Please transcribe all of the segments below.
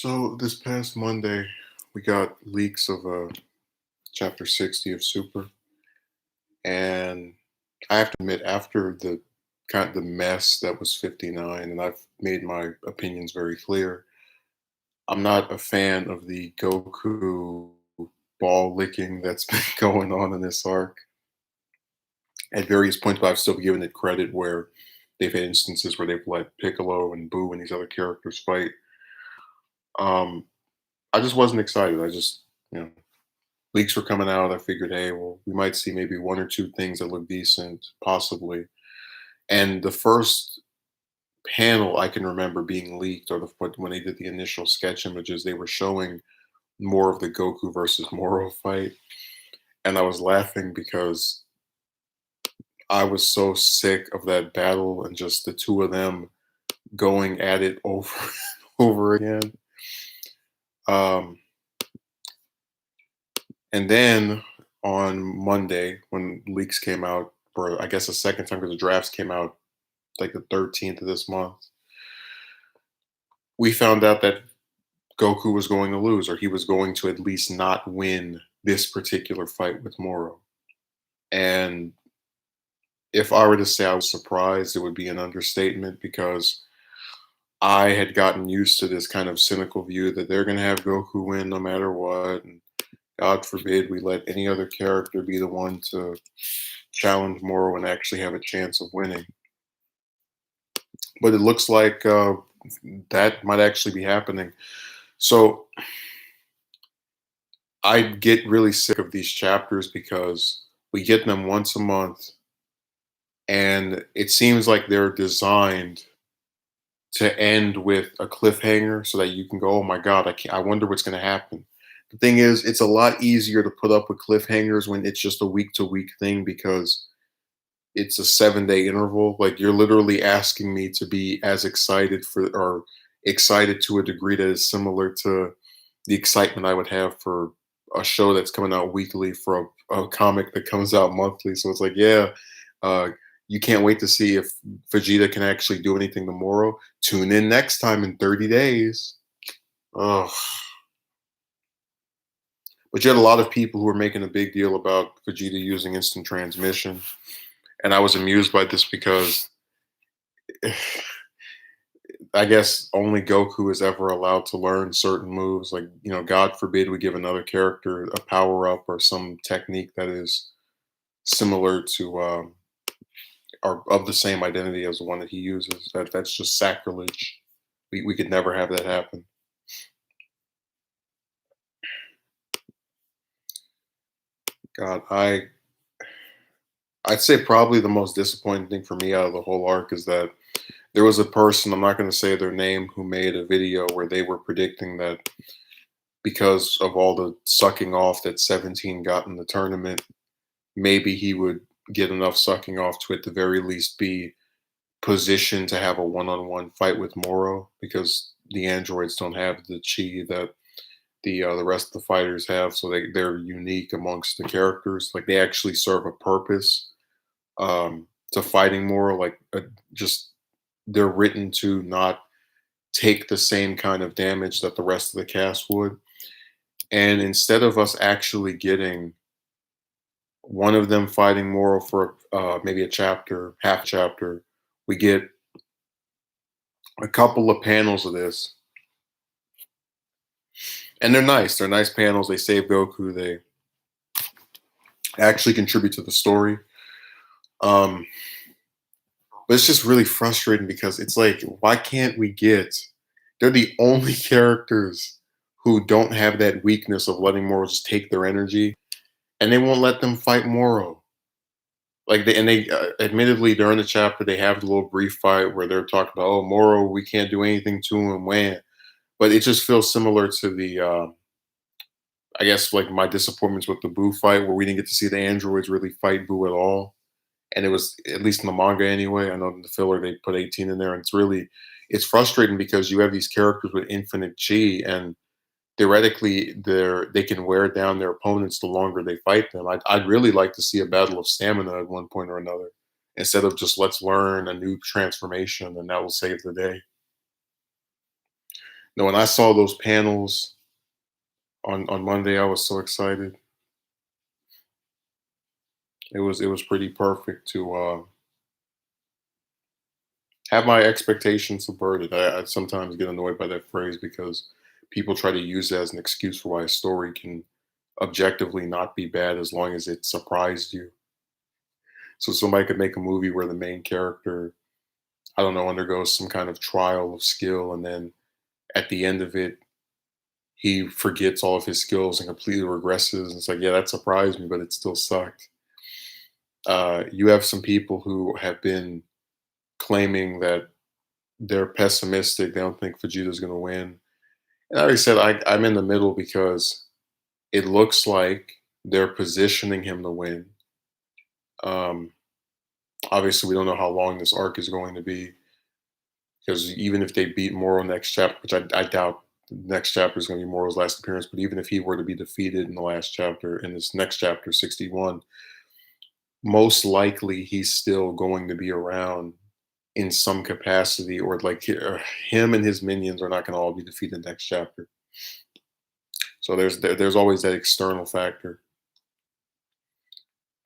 So this past Monday, we got leaks of chapter 60 of Super, and I have to admit, after the kind of the mess that was 59, and I've made my opinions very clear, I'm not a fan of the Goku ball licking that's been going on in this arc. At various points, but I've still given it credit where they've had instances where they've let Piccolo and Boo and these other characters fight. Um, I just wasn't excited. You know, leaks were coming out. I figured, hey, well, we might see maybe one or two things that look decent, possibly. And the first panel I can remember being leaked, or when they did the initial sketch images, they were showing more of the Goku versus Moro fight, and I was laughing because I was so sick of that battle and just the two of them going at it over and over again. Um, and then on Monday, when leaks came out, for I guess a second time because the drafts came out like the 13th of this month, we found out that Goku was going to lose, or he was going to at least not win this particular fight with Moro. And if I were to say I was surprised, it would be an understatement because I had gotten used to this kind of cynical view that they're going to have Goku win no matter what. And God forbid we let any other character be the one to challenge Moro and actually have a chance of winning. But it looks like that might actually be happening. So I get really sick of these chapters because we get them once a month, and it seems like they're designed to end with a cliffhanger so that you can go, "Oh my God, I wonder what's going to happen." The thing is, it's a lot easier to put up with cliffhangers when it's just a week to week thing because it's a 7-day interval. Like you're literally asking me to be as excited for or excited to a degree that is similar to the excitement I would have for a show that's coming out weekly for a comic that comes out monthly. So it's like, yeah, uh, you can't wait to see if Vegeta can actually do anything tomorrow. Tune in next time in 30 days. Ugh. But you had a lot of people who were making a big deal about Vegeta using instant transmission. And I was amused by this because I guess only Goku is ever allowed to learn certain moves. Like, God forbid we give another character a power up or some technique that is similar to or of the same identity as the one that he uses. That's just sacrilege. We could never have that happen. God, I'd say probably the most disappointing thing for me out of the whole arc is that there was a person, I'm not going to say their name, who made a video where they were predicting that because of all the sucking off that 17 got in the tournament, maybe he would get enough sucking off to at the very least be positioned to have a one-on-one fight with Moro because the androids don't have the chi that the rest of the fighters have, so they're unique amongst the characters. Like they actually serve a purpose to fighting Moro. Like just they're written to not take the same kind of damage that the rest of the cast would. And instead of us actually getting one of them fighting Moro for maybe a chapter, half a chapter, we get a couple of panels of this. And they're nice. They're nice panels. They save Goku. They actually contribute to the story. Um, but it's just really frustrating because it's like, why can't we get? They're the only characters who don't have that weakness of letting Moro just take their energy, and they won't let them fight Moro. Like they admittedly during the chapter they have the little brief fight where they're talking about, oh, Moro, we can't do anything to him when, but it just feels similar to the I guess like my disappointments with the Boo fight where we didn't get to see the androids really fight Boo at all, and it was at least in the manga anyway. I know in the filler they put 18 in there, and it's frustrating because you have these characters with infinite chi, and theoretically they can wear down their opponents the longer they fight them. I'd really like to see a battle of stamina at one point or another instead of just let's learn a new transformation and that will save the day. No, when I saw those panels on Monday, I was so excited. It was pretty perfect to have my expectations subverted. I sometimes get annoyed by that phrase because people try to use it as an excuse for why a story can objectively not be bad as long as it surprised you. So somebody could make a movie where the main character, I don't know, undergoes some kind of trial of skill, and then at the end of it, he forgets all of his skills and completely regresses. And it's like, yeah, that surprised me, but it still sucked. You have some people who have been claiming that they're pessimistic. They don't think Vegeta's going to win. And I already said I'm in the middle because it looks like they're positioning him to win. Um, Obviously, we don't know how long this arc is going to be because even if they beat Moro next chapter, which I doubt the next chapter is going to be Moro's last appearance, but even if he were to be defeated in the last chapter, in this next chapter, 61, most likely he's still going to be around in some capacity, or like him and his minions are not going to all be defeated next chapter. So there's always that external factor,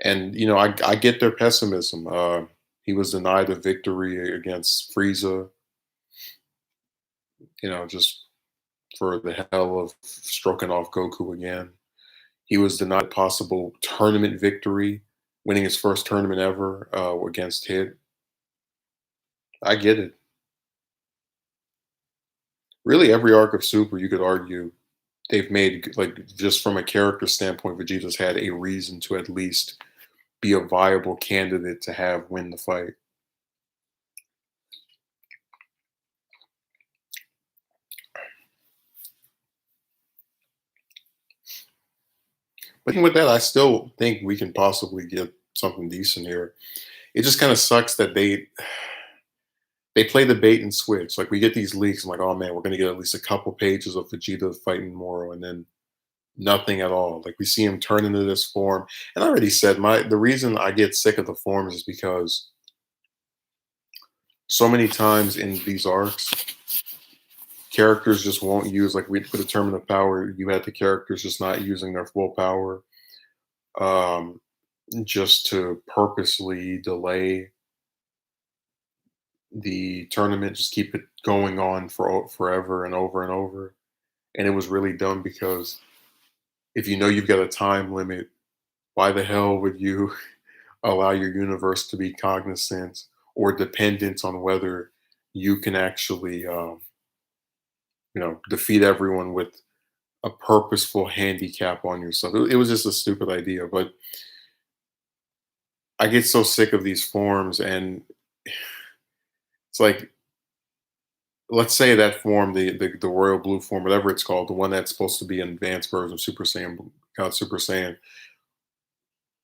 and I get their pessimism. He was denied a victory against Frieza, just for the hell of stroking off Goku again. He was denied a possible tournament victory, winning his first tournament ever against Hit. I get it. Really, every arc of Super, you could argue, they've made, like, just from a character standpoint, Vegeta's had a reason to at least be a viable candidate to have win the fight. But even with that, I still think we can possibly get something decent here. It just kind of sucks that they play the bait and switch. Like, we get these leaks, I'm like, oh man, we're gonna get at least a couple pages of Vegeta fighting Moro, and then nothing at all. Like, we see him turn into this form. And I already said the reason I get sick of the forms is because so many times in these arcs, characters just won't use, like, we put a tournament of power, you had the characters just not using their full power, um, just to purposely delay the tournament, just keep it going on for forever and over and over. And it was really dumb because if you know you've got a time limit, why the hell would you allow your universe to be cognizant or dependent on whether you can actually, defeat everyone with a purposeful handicap on yourself? It was just a stupid idea, but I get so sick of these forms, and it's like, let's say that form, the royal blue form, whatever it's called, the one that's supposed to be an advanced version of Super Saiyan, God Super Saiyan.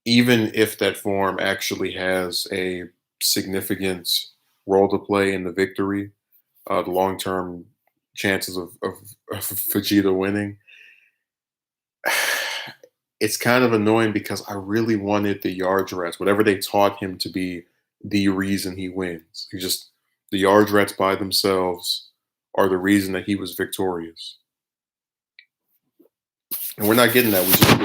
Even if that form actually has a significant role to play in the victory, the long term chances of Vegeta winning, it's kind of annoying because I really wanted the Yard Rats, whatever they taught him to be, the reason he wins. He just The Yard Rats by themselves are the reason that he was victorious, and we're not getting that. We just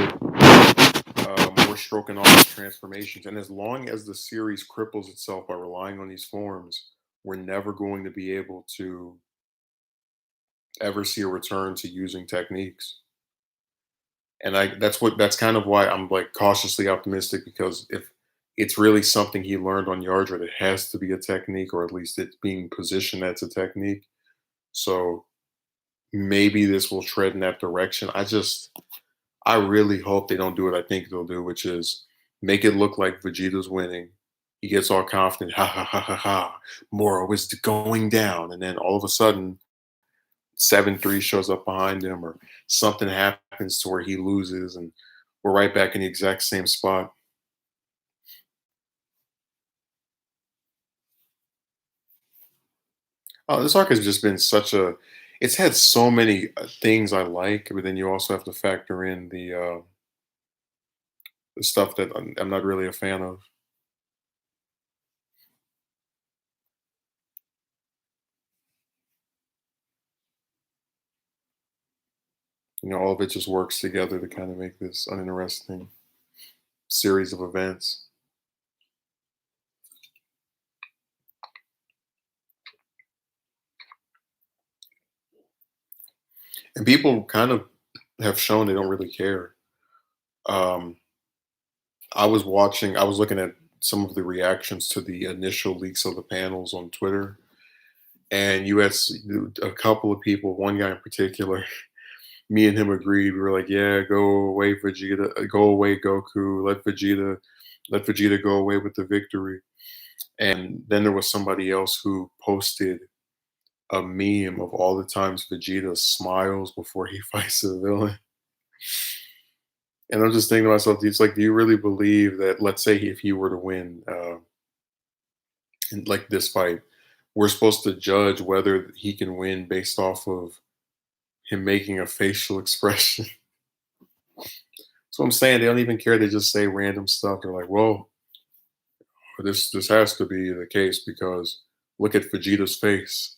get more stroking off the transformations, and as long as the series cripples itself by relying on these forms, we're never going to be able to ever see a return to using techniques. And that's kind of why I'm, like, cautiously optimistic, because if it's really something he learned on Yardra, it has to be a technique, or at least it's being positioned as a technique. So maybe this will tread in that direction. I really hope they don't do what I think they'll do, which is make it look like Vegeta's winning. He gets all confident, ha ha ha ha ha, Moro is going down, and then all of a sudden 7-3 shows up behind him, or something happens to where he loses, and we're right back in the exact same spot. Oh, this arc has just been such a. It's had so many things I like, but then you also have to factor in the stuff that I'm not really a fan of. All of it just works together to kind of make this uninteresting series of events. And people kind of have shown they don't really care. Um, I was looking at some of the reactions to the initial leaks of the panels on Twitter, and a couple of people, one guy in particular, me and him agreed. We were like, "Yeah, go away, Vegeta. Go away, Goku. Let Vegeta go away with the victory." And then there was somebody else who posted a meme of all the times Vegeta smiles before he fights a villain. And I'm just thinking to myself, it's like, do you really believe that, let's say if he were to win in like this fight, we're supposed to judge whether he can win based off of him making a facial expression? So I'm saying they don't even care. They just say random stuff. They're like, well, this has to be the case because look at Vegeta's face.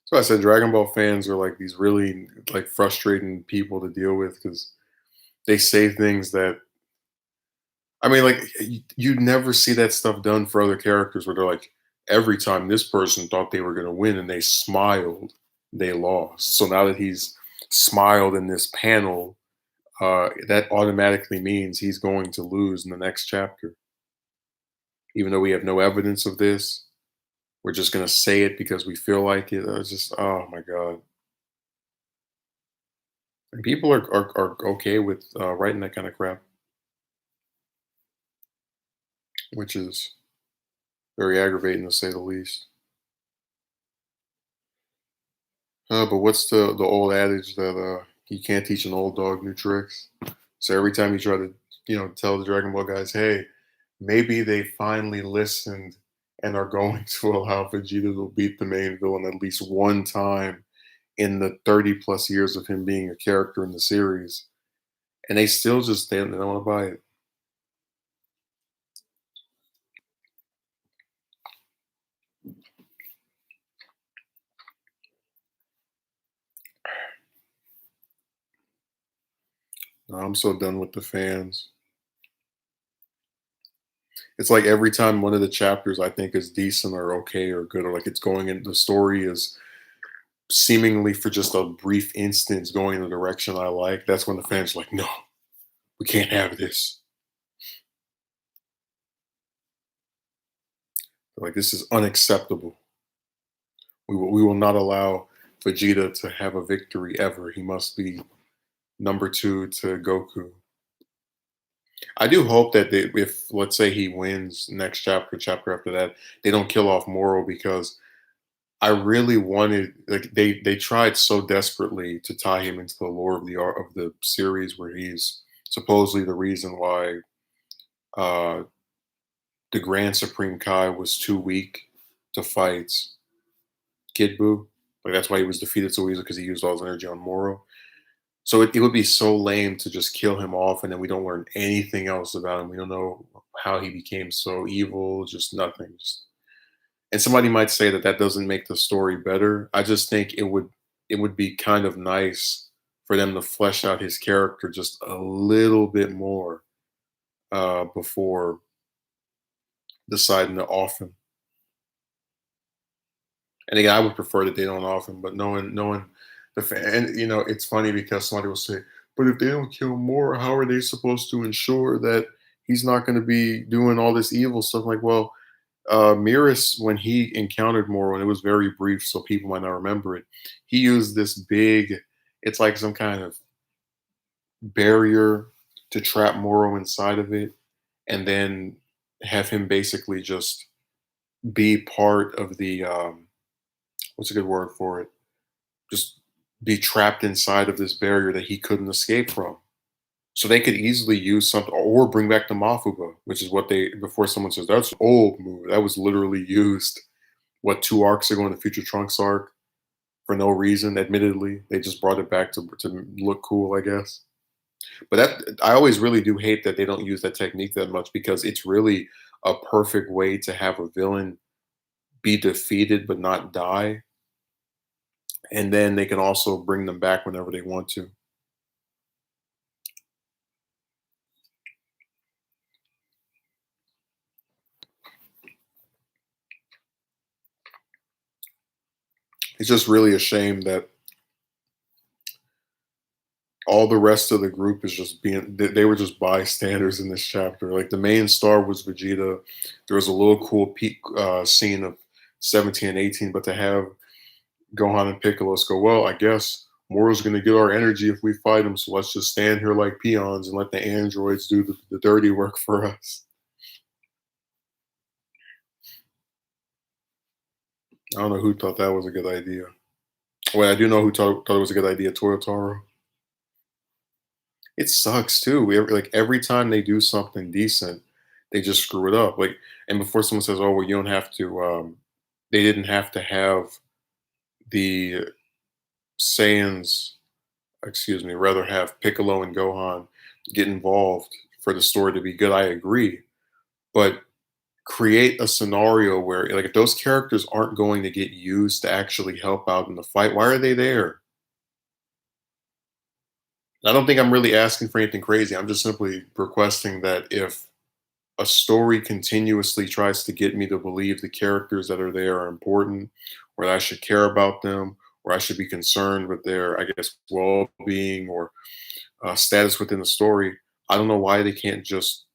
So I said Dragon Ball fans are like these really like frustrating people to deal with because they say things that, I mean, like you never see that stuff done for other characters where they're like, every time this person thought they were going to win and they smiled, they lost. So now that he's smiled in this panel, that automatically means he's going to lose in the next chapter, even though we have no evidence of this. We're just going to say it because we feel like it. It's just, oh my God. And people are okay with writing that kind of crap, which is very aggravating to say the least. But what's the old adage that you can't teach an old dog new tricks? So every time you try to, tell the Dragon Ball guys, hey, maybe they finally listened and are going to allow Vegeta to beat the main villain at least one time in the 30 plus years of him being a character in the series, and they still just they don't want to buy it. No, I'm so done with the fans. It's like every time one of the chapters I think is decent or okay or good, or like it's going in, the story is seemingly for just a brief instance going in the direction I like, that's when the fans are like, no, we can't have this. They're like, this is unacceptable. We will not allow Vegeta to have a victory ever. He must be number two to Goku. I do hope that if let's say he wins next chapter after that, they don't kill off Moro because I really wanted, like, they tried so desperately to tie him into the lore of the series where he's supposedly the reason why uh, the Grand Supreme Kai was too weak to fight Kid Buu. Like that's why he was defeated so easily because he used all his energy on Moro. So it would be so lame to just kill him off and then we don't learn anything else about him. We don't know how he became so evil, just nothing. And somebody might say that that doesn't make the story better. I just think it would be kind of nice for them to flesh out his character just a little bit more before deciding to off him. And again, I would prefer that they don't off him, but knowing the fan, and it's funny because somebody will say, "But if they don't kill more, how are they supposed to ensure that he's not going to be doing all this evil stuff?" Like, well, Miras, when he encountered Moro, and it was very brief, so people might not remember it, he used this big, it's like some kind of barrier to trap Moro inside of it, and then have him basically just be part of the, what's a good word for it? Just be trapped inside of this barrier that he couldn't escape from. So they could easily use something or bring back the Mafuba, which is what they, before someone says that's an old move, that was literally used what, 2 arcs ago in the Future Trunks arc for no reason. Admittedly, they just brought it back to look cool, I guess. But that, I always really do hate that they don't use that technique that much because it's really a perfect way to have a villain be defeated but not die. and then they can also bring them back whenever they want to. It's just really a shame that all the rest of the group is just being they were just bystanders in this chapter. Like the main star was Vegeta. There was a little cool peak scene of 17 and 18, but to have Gohan and Piccolo go, well, I guess Moro's going to get our energy if we fight him, so let's just stand here like peons and let the androids do the dirty work for us. I don't know who thought that was a good idea. Well, I do know who thought it was a good idea, Toyotaro. It sucks too. Like every time they do something decent, they just screw it up. Like, and before someone says, "Oh, well, you don't have to," they didn't have to have the Saiyans, excuse me, rather have Piccolo and Gohan get involved for the story to be good. I agree, but create a scenario where, like, if those characters aren't going to get used to actually help out in the fight, why are they there? I don't think I'm really asking for anything crazy. I'm just simply requesting that if a story continuously tries to get me to believe the characters that are there are important, or that I should care about them, or I should be concerned with their, I guess, well-being or status within the story. I don't know why they can't just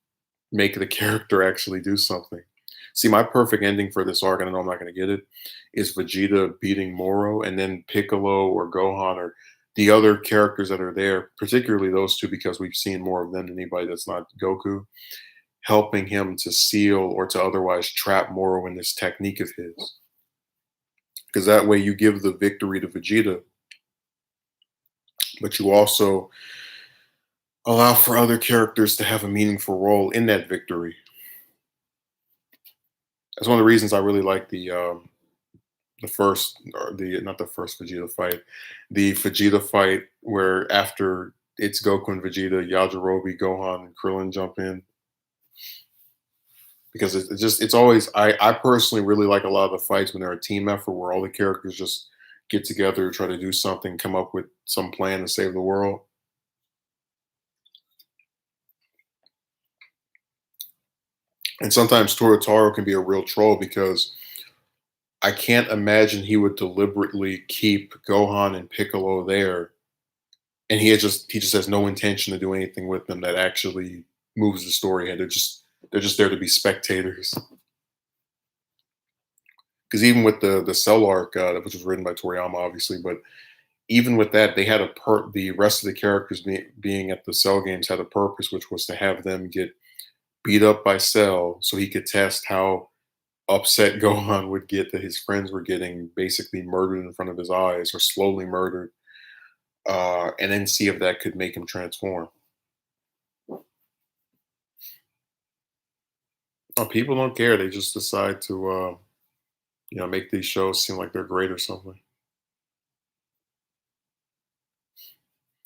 make the character actually do something. See, my perfect ending for this arc, and I know I'm not going to get it, is Vegeta beating Moro, and then Piccolo or Gohan or the other characters that are there, particularly those two, because we've seen more of them than anybody that's not Goku, helping him to seal or to otherwise trap Moro in this technique of his. Because that way you give the victory to Vegeta, but you also allow for other characters to have a meaningful role in that victory. That's one of the reasons I really like the first, or the not the first Vegeta fight, the Vegeta fight where after it's Goku and Vegeta, Yajirobe, Gohan, and Krillin jump in, because it's just it's always I personally really like a lot of the fights when they're a team effort where all the characters just get together, try to do something, come up with some plan to save the world. And sometimes Torotaro can be a real troll because I can't imagine he would deliberately keep Gohan and Piccolo there, and he just has no intention to do anything with them that actually moves the story ahead. They're just there to be spectators. Because even with the Cell arc, which was written by Toriyama, obviously, but even with that, they had the rest of the characters being at the Cell games had a purpose, which was to have them get beat up by Cell, so he could test how upset Gohan would get that his friends were getting basically murdered in front of his eyes or slowly murdered, and then see if that could make him transform. People don't care; they just decide to, make these shows seem like they're great or something.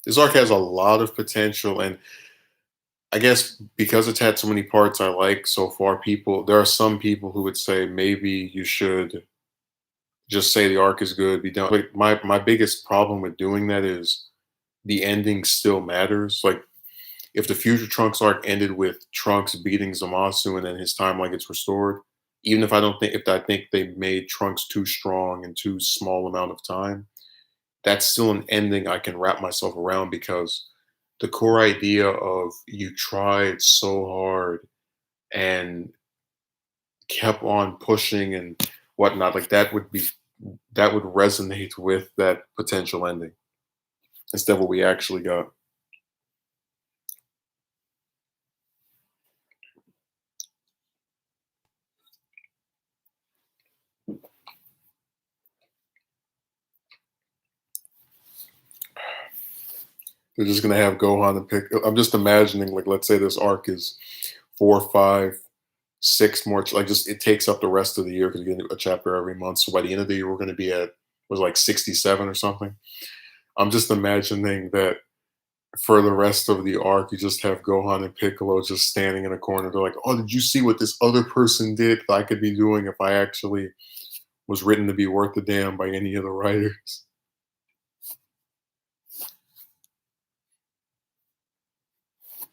This arc has a lot of potential, and I guess because it's had so many parts I like so far, there are some people who would say maybe you should just say the arc is good, be done. Like my biggest problem with doing that is the ending still matters. Like if the Future Trunks arc ended with Trunks beating Zamasu and then his timeline gets restored, even if I don't think if I think they made Trunks too strong in too small amount of time, that's still an ending I can wrap myself around because the core idea of you tried so hard and kept on pushing and whatnot, like that would resonate with that potential ending instead of what we actually got. They're just gonna have Gohan and pick. I'm just imagining, like, let's say this arc is 4, 5, 6 more. Like, just it takes up the rest of the year because you get a chapter every month. So by the end of the year, we're gonna be at was like 67 or something. I'm just imagining that for the rest of the arc, you just have Gohan and Piccolo just standing in a corner. They're like, "Oh, did you see what this other person did that I could be doing if I actually was written to be worth a damn by any of the writers?"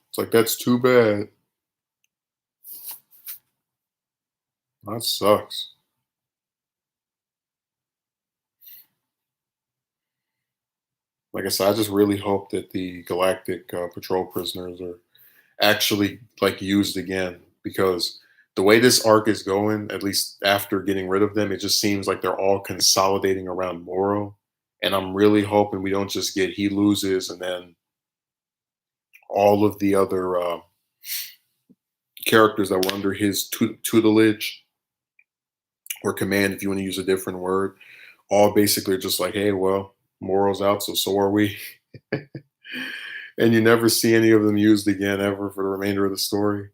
It's like that's too bad. That sucks. Like I said, I just really hope that the galactic patrol prisoners are actually like used again because the way this arc is going, at least after getting rid of them, it just seems like they're all consolidating around Moro. And I'm really hoping we don't just get he loses and then all of the other characters that were under his tutelage or command, if you want to use a different word, all basically are just like, hey, well, Moro's out, so are we. And you never see any of them used again ever for the remainder of the story.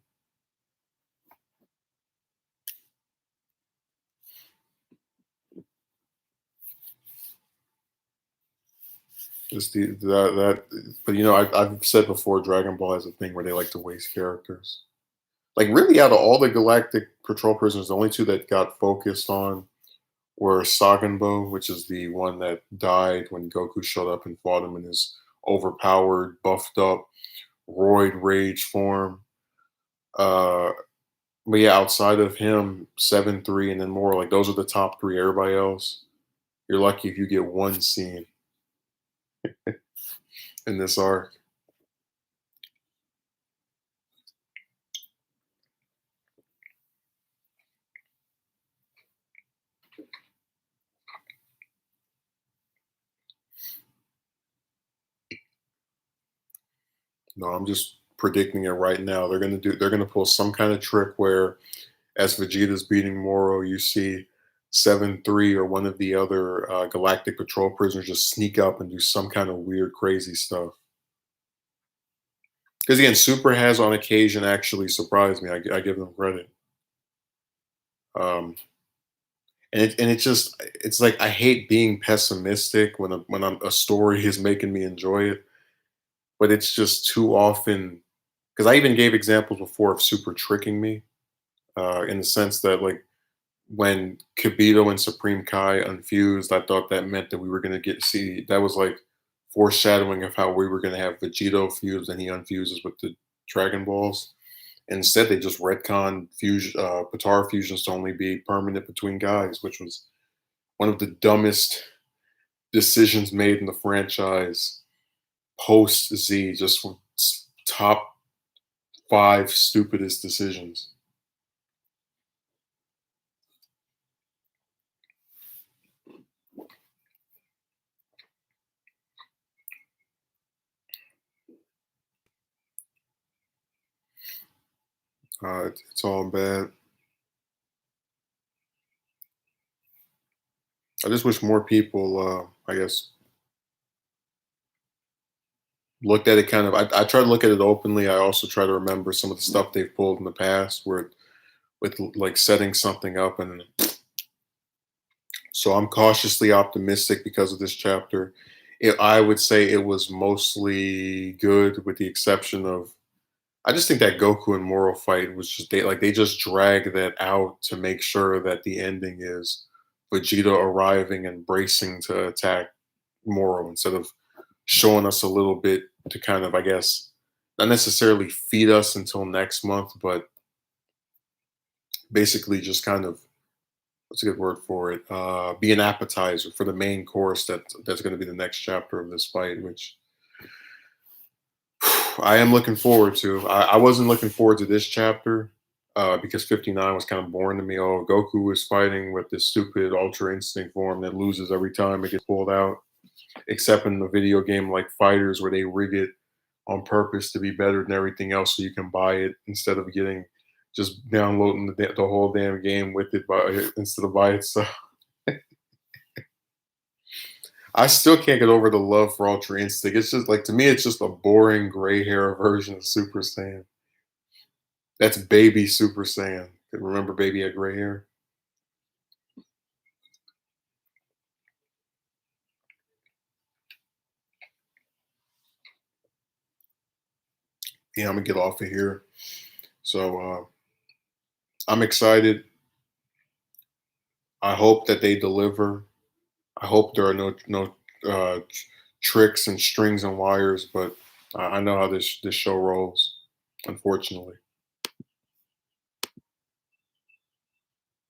Just but I've said before, Dragon Ball has a thing where they like to waste characters. Like really, out of all the Galactic Patrol prisoners, the only two that got focused on were Saganbo, which is the one that died when Goku showed up and fought him in his overpowered, buffed up, roid rage form. Uh, but yeah, outside of him, 7-3, and then more like those are the top three. Everybody else, you're lucky if you get one scene in this arc. No, I'm just predicting it right now. They're gonna pull some kind of trick where as Vegeta's beating Moro, you see 7-3 or one of the other Galactic Patrol prisoners just sneak up and do some kind of weird, crazy stuff. Because again, Super has on occasion actually surprised me. I give them credit. Um, and it just it's like I hate being pessimistic a story is making me enjoy it, but it's just too often because I even gave examples before of Super tricking me in the sense that like when Kibito and Supreme Kai unfused, I thought that meant that we were gonna get see that was like foreshadowing of how we were gonna have Vegito fused and he unfuses with the Dragon Balls. Instead, they just retcon fusion Patara fusions to only be permanent between guys, which was one of the dumbest decisions made in the franchise post Z. Just top five stupidest decisions. It's all bad. I just wish more people, I guess, looked at it kind of. I try to look at it openly. I also try to remember some of the stuff they've pulled in the past, where with like setting something up, and so I'm cautiously optimistic because of this chapter. I would say it was mostly good, with the exception of I just think that Goku and Moro fight was just they just drag that out to make sure that the ending is Vegeta arriving and bracing to attack Moro instead of showing us a little bit to kind of, I guess, not necessarily feed us until next month, but basically just kind of what's a good word for it? Be an appetizer for the main course that's going to be the next chapter of this fight, which I am looking forward to. I wasn't looking forward to this chapter because 59 was kind of boring to me. Oh, Goku was fighting with this stupid Ultra Instinct form that loses every time it gets pulled out, except in the video game like Fighters where they rig it on purpose to be better than everything else so you can buy it instead of getting just downloading the whole damn game with it instead of by itself. I still can't get over the love for Ultra Instinct. It's just like to me, it's just a boring gray hair version of Super Saiyan. That's baby Super Saiyan. Remember, baby had gray hair. Yeah, I'm gonna get off of here. So I'm excited. I hope that they deliver. I hope there are no tricks and strings and wires, but I know how this show rolls. unfortunately.